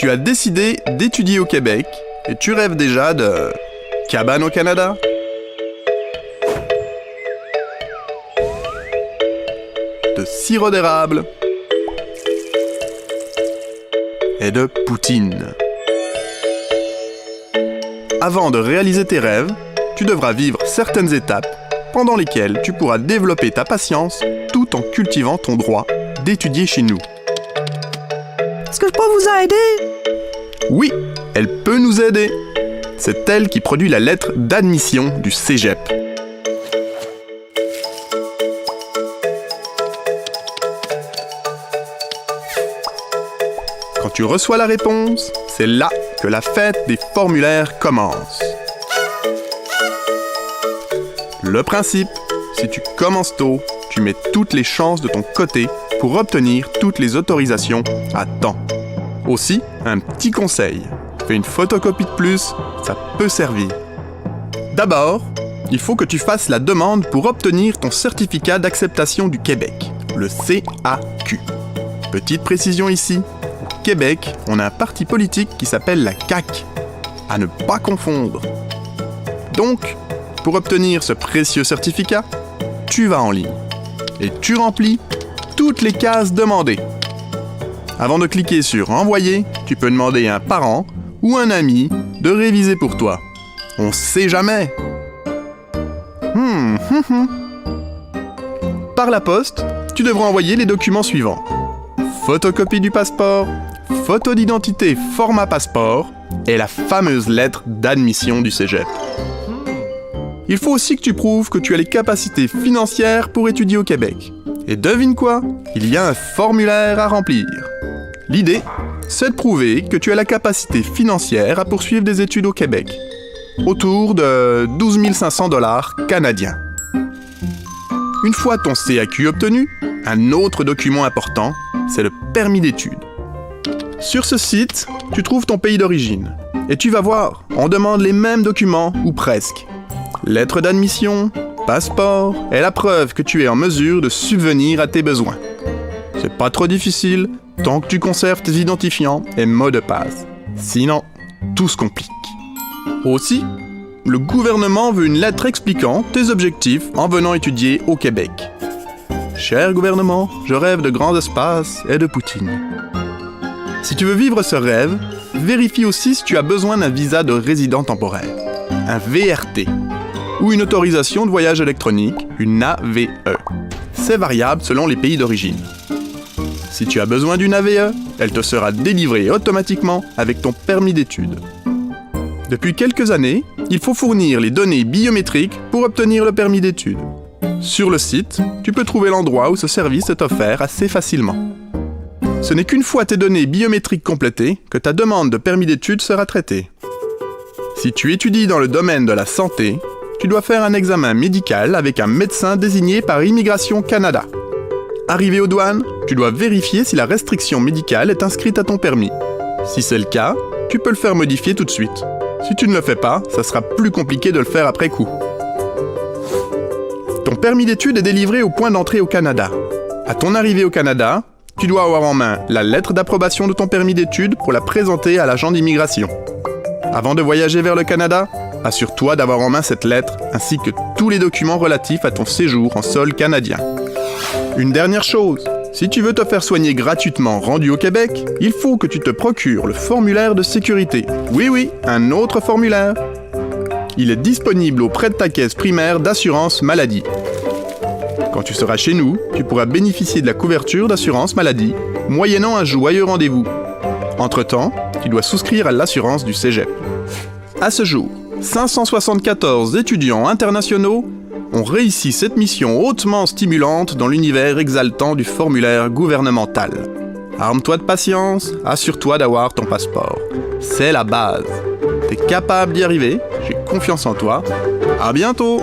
Tu as décidé d'étudier au Québec et tu rêves déjà de cabane au Canada, de sirop d'érable et de poutine. Avant de réaliser tes rêves, tu devras vivre certaines étapes pendant lesquelles tu pourras développer ta patience tout en cultivant ton droit d'étudier chez nous. Est-ce que je peux vous aider? Oui, elle peut nous aider. C'est elle qui produit la lettre d'admission du cégep. Quand tu reçois la réponse, c'est là que la fête des formulaires commence. Le principe, si tu commences tôt, tu mets toutes les chances de ton côté pour obtenir toutes les autorisations à temps. Aussi, un petit conseil, fais une photocopie de plus, ça peut servir. D'abord, il faut que tu fasses la demande pour obtenir ton certificat d'acceptation du Québec, le CAQ. Petite précision ici, au Québec, on a un parti politique qui s'appelle la CAQ, à ne pas confondre. Donc, pour obtenir ce précieux certificat, tu vas en ligne et tu remplis toutes les cases demandées. Avant de cliquer sur « Envoyer », tu peux demander à un parent ou un ami de réviser pour toi. On sait jamais. Par la poste, tu devras envoyer les documents suivants. Photocopie du passeport, photo d'identité format passeport et la fameuse lettre d'admission du cégep. Il faut aussi que tu prouves que tu as les capacités financières pour étudier au Québec. Et devine quoi? Il y a un formulaire à remplir. L'idée, c'est de prouver que tu as la capacité financière à poursuivre des études au Québec. Autour de 12 500 $ canadiens. Une fois ton CAQ obtenu, un autre document important, c'est le permis d'études. Sur ce site, tu trouves ton pays d'origine. Et tu vas voir, on demande les mêmes documents, ou presque. Lettre d'admission, passeport et la preuve que tu es en mesure de subvenir à tes besoins. C'est pas trop difficile, tant que tu conserves tes identifiants et mots de passe. Sinon, tout se complique. Aussi, le gouvernement veut une lettre expliquant tes objectifs en venant étudier au Québec. Cher gouvernement, je rêve de grands espaces et de poutine. Si tu veux vivre ce rêve, vérifie aussi si tu as besoin d'un visa de résident temporaire, un VRT, ou une autorisation de voyage électronique, une AVE. C'est variable selon les pays d'origine. Si tu as besoin d'une AVE, elle te sera délivrée automatiquement avec ton permis d'études. Depuis quelques années, il faut fournir les données biométriques pour obtenir le permis d'études. Sur le site, tu peux trouver l'endroit où ce service est offert assez facilement. Ce n'est qu'une fois tes données biométriques complétées que ta demande de permis d'études sera traitée. Si tu étudies dans le domaine de la santé, tu dois faire un examen médical avec un médecin désigné par Immigration Canada. Arrivé aux douanes, tu dois vérifier si la restriction médicale est inscrite à ton permis. Si c'est le cas, tu peux le faire modifier tout de suite. Si tu ne le fais pas, ça sera plus compliqué de le faire après coup. Ton permis d'études est délivré au point d'entrée au Canada. À ton arrivée au Canada, tu dois avoir en main la lettre d'approbation de ton permis d'études pour la présenter à l'agent d'immigration. Avant de voyager vers le Canada, assure-toi d'avoir en main cette lettre ainsi que tous les documents relatifs à ton séjour en sol canadien. Une dernière chose, si tu veux te faire soigner gratuitement rendu au Québec, il faut que tu te procures le formulaire de sécurité. Oui, un autre formulaire. Il est disponible auprès de ta caisse primaire d'assurance maladie. Quand tu seras chez nous, tu pourras bénéficier de la couverture d'assurance maladie, moyennant un joyeux rendez-vous. Entre-temps, tu dois souscrire à l'assurance du cégep. À ce jour, 574 étudiants internationaux ont réussi cette mission hautement stimulante dans l'univers exaltant du formulaire gouvernemental. Arme-toi de patience, assure-toi d'avoir ton passeport. C'est la base. T'es capable d'y arriver, j'ai confiance en toi. À bientôt!